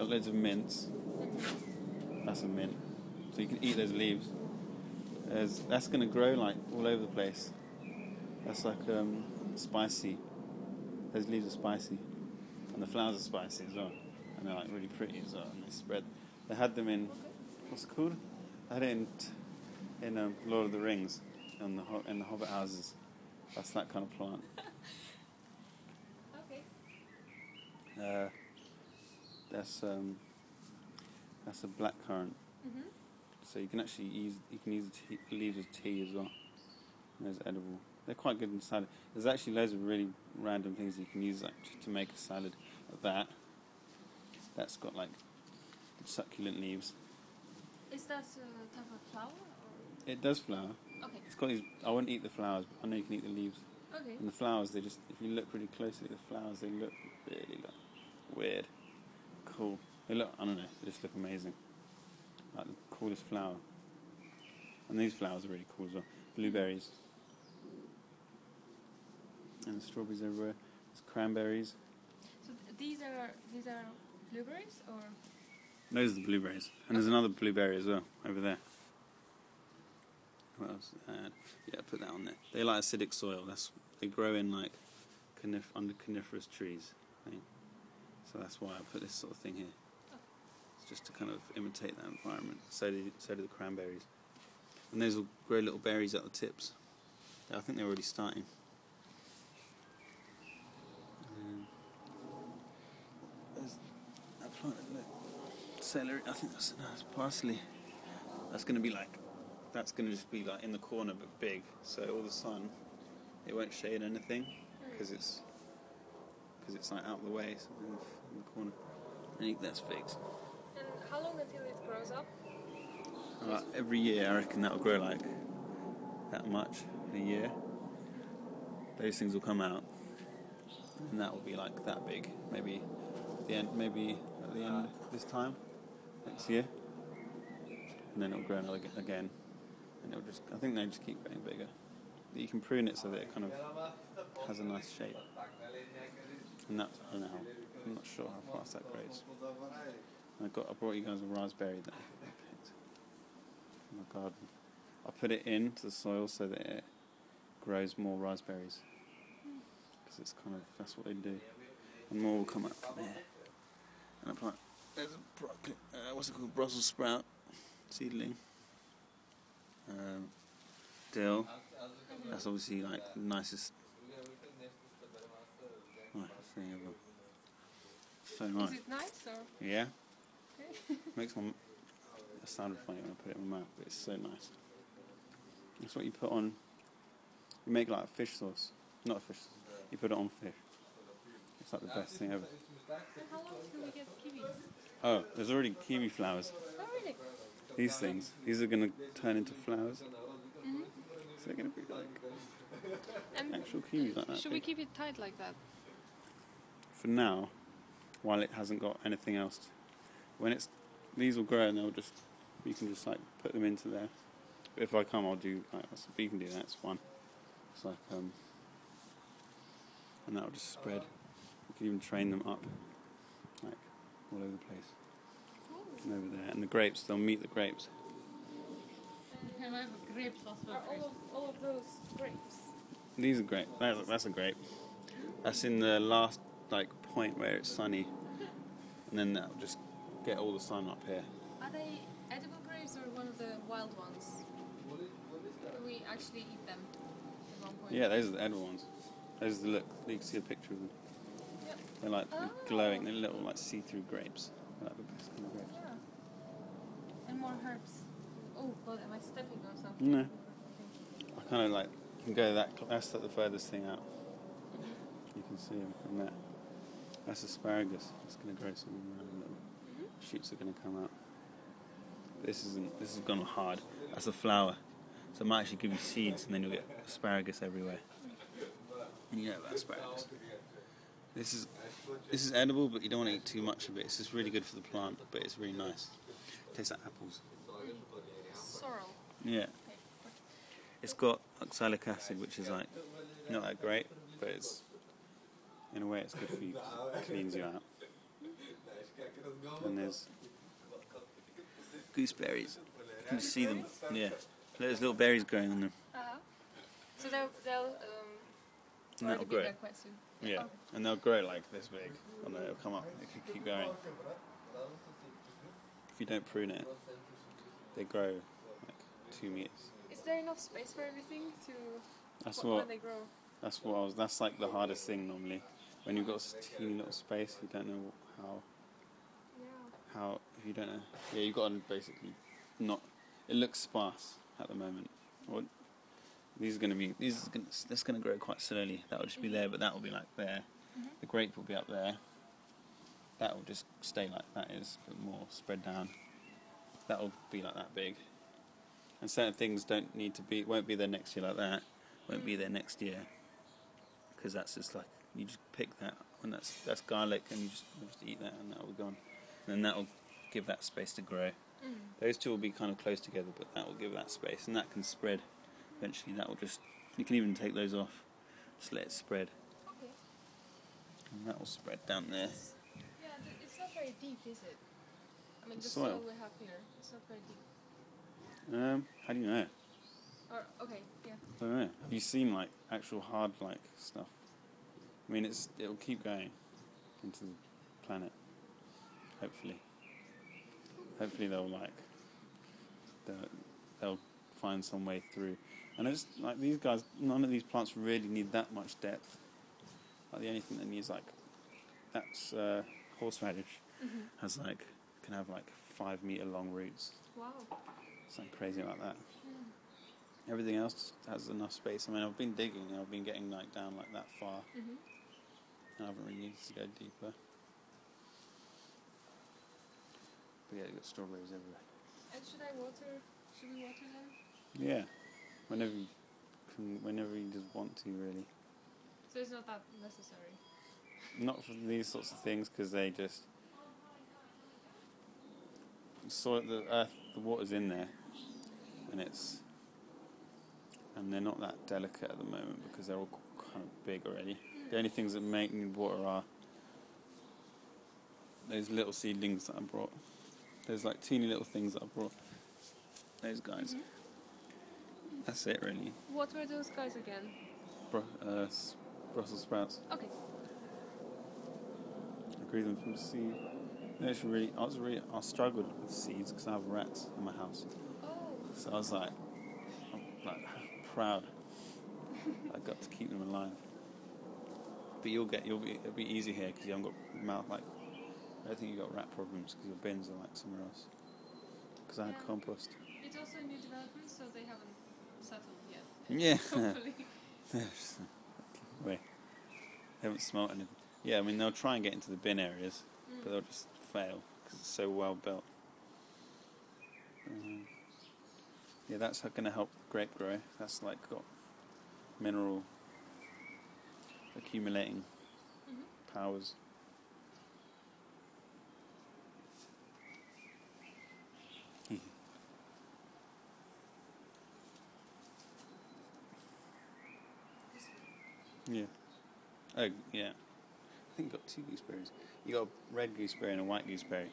got loads of mints. That's a mint. So you can eat those leaves. That's going to grow like all over the place. That's like spicy. Those leaves are spicy. And the flowers are spicy as well. And they're like really pretty as well. And they spread. They had them in, what's it called? They had it in Lord of the Rings, in the Hobbit houses. That's that kind of plant. Okay. That's a blackcurrant. Mhm. So you can actually use the leaves of tea as well. And those are edible. They're quite good in salad. There's actually loads of really random things you can use to make a salad. Like that's got like succulent leaves. Is that a type of flower? Or? It does flower. Okay. It's got these. I wouldn't eat the flowers, but I know you can eat the leaves. Okay. And the flowers, if you look pretty closely at the flowers, they look really weird, cool. They look, I don't know, they just look amazing. Like the coolest flower. And these flowers are really cool as well. Blueberries. And strawberries everywhere. There's cranberries. So these are blueberries or? Those are the blueberries. And there's another blueberry as well over there. What else? Yeah, put that on there. They like acidic soil. They grow in like under coniferous trees. I think. So that's why I put this sort of thing here. It's just to kind of imitate that environment. So do the cranberries. And those will grow little berries at the tips. I think they're already starting. There's that plant, celery. I think that's parsley. That's going to just be like in the corner but big. So all the sun, it won't shade anything because it's like out of the way, so in the corner. I think that's fixed. And how long until it grows up? Every year, I reckon that'll grow like that much in a year. Those things will come out, and that will be like that big. Maybe at the end this time next year, and then it'll grow again, and I think they just keep getting bigger. But you can prune it so that it kind of has a nice shape. And that's, I don't know, I'm not sure how fast that grows. I brought you guys a raspberry that I picked from my garden. I put it into the soil so that it grows more raspberries. Because that's what they do. And more will come out from there. And I plant, there's a broccoli, what's it called, Brussels sprout seedling. Dill. That's obviously like the nicest thing ever. So nice. Is it nice or? Yeah. Okay. Makes that sounded funny when I put it in my mouth, but it's so nice. That's what you put on. You make like a fish sauce. Not a fish sauce. You put it on fish. It's like the best thing ever. And how long till we get kiwis? Oh, there's already kiwi flowers. Oh really? These things. These are going to turn into flowers. Mm-hmm. So they're going to be like And actual kiwis like that. should we keep it tight like that? For now, while it hasn't got anything else. These will grow and you can just like put them into there. But if I come, I'll do, you can do that, it's fun. It's like, and that'll just spread. You can even train them up, like, all over the place. Cool. And over there. And the grapes, they'll meet the grapes. Are all of those grapes? These are grapes. That's a grape. That's in the last, like, point where it's sunny. And then that'll just get all the sun up here. Are they edible grapes or one of the wild ones? Do we actually eat them at one point? Yeah, those are the edible ones. Those are the look. You can see a picture of them. Yep. They're like glowing. They're little like see-through grapes. They're like the best kind of grapes. Yeah. And more herbs. Oh God, am I stepping on something? No. I kind of like you can go that's like the furthest thing out. You can see them from there. That's asparagus. It's going to grow some little shoots are going to come out. This has gone hard. That's a flower. So it might actually give you seeds and then you'll get asparagus everywhere. And you know about asparagus. This is edible, but you don't want to eat too much of it. It's just really good for the plant, but it's really nice. It tastes like apples. Sorrel. Yeah. Okay. It's got oxalic acid, which is like not that great, but it's in a way it's good for you. It cleans you out. And there's gooseberries. You can see them. Yeah. There's little berries growing on them. So they'll And that'll already be grow. there quite soon. Yeah. Okay. And they'll grow like this big. And they'll come up. They can keep going. If you don't prune it, they grow like 2 meters. Is there enough space for everything to when they grow? That's like the hardest thing normally. When you've got a teeny little space, you don't know if you don't know. Yeah, you've got to basically not. It looks sparse at the moment. That's going to grow quite slowly. That will just be there, but that will be like there. The grape will be up there. That will just stay like that is, but more spread down. That will be like that big. And certain things won't be there next year like that. Won't be there next year. Because that's just like, you just pick that, and that's garlic, and you just eat that, and that will be gone. And then that will give that space to grow. Those two will be kind of close together, but that will give that space, and that can spread. Eventually, that will just, you can even take those off, just let it spread. Okay. And that will spread down there. Yeah, it's not very deep, is it? I mean, the Soil. soil we have here, it's not very deep. How do you know? Okay, yeah. I don't know. Have you seen like actual hard like stuff? I mean, it'll keep going into the planet. Hopefully they'll find some way through. And it's like these guys. None of these plants really need that much depth. Like the only thing that needs that's horseradish can have like 5 meter long roots. Wow. Something crazy like that. Everything else has enough space. I mean, I've been digging and I've been getting down like that far. I haven't really needed to go deeper. But yeah, you've got strawberries everywhere. And should we water them? Yeah, whenever you just want to, really. So it's not that necessary? Not for these sorts of things, because they just... the water's in there, and they're not that delicate at the moment because they're all kind of big already. The only things that need water are those little seedlings that I brought. There's like teeny little things that I brought. Those guys. That's it, really. What were those guys again? Brussels sprouts. Okay. I grew them from seed. I struggled with seeds because I have rats in my house. Oh. So I'm proud I got to keep them alive. But it'll be easy here because you haven't got mouth I don't think you've got rat problems because your bins are like somewhere else. Because I had compost. It's also a new development, so they haven't settled yet. Yeah. Hopefully. Wait. They haven't smelt anything. Yeah, I mean they'll try and get into the bin areas, but they'll just fail because it's so well built. Yeah, that's going to help grape grow. That's got mineral accumulating powers. Yeah. Oh, yeah. I think you got 2 gooseberries. You got a red gooseberry and a white gooseberry.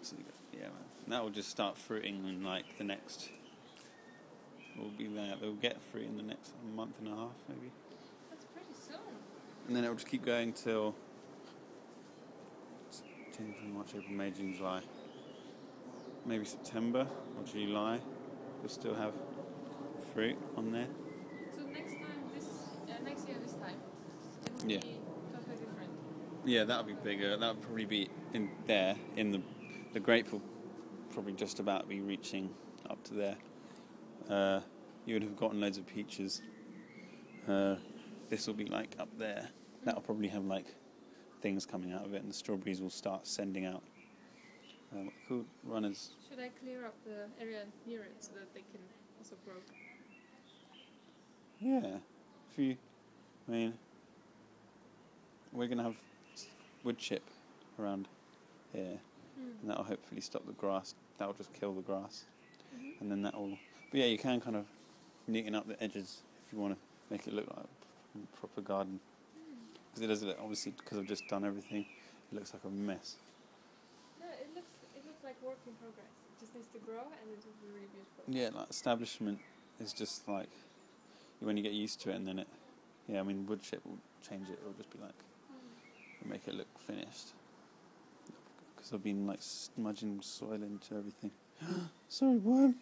So man. That will just start fruiting in the next. We'll be there. They'll get fruit in the next month and a half, maybe. That's pretty soon. And then it will just keep going till January, March, April, May, June, July. Maybe September or July. You'll still have fruit on there. So next year this time, it will be totally different. Yeah, that'll be bigger. That'll probably be in the grape will probably just about be reaching up to there. You would have gotten loads of peaches. This will be up there. That'll probably have things coming out of it, and the strawberries will start sending out cool runners. Should I clear up the area near it so that they can also grow? Yeah. We're going to have wood chip around here, and that'll hopefully stop the grass. That'll just kill the grass. And then that'll... But yeah, you can kind of neaten up the edges if you want to make it look like a proper garden. Because it does, obviously, because I've just done everything, It looks like a mess. No, it looks like work in progress. It just needs to grow and it will be really beautiful. Yeah, like establishment is just like when you get used to it, and then it. Yeah, I mean, wood chip will change it. It'll just be like make it look finished. Because I've been like smudging soil into everything. Sorry, worm.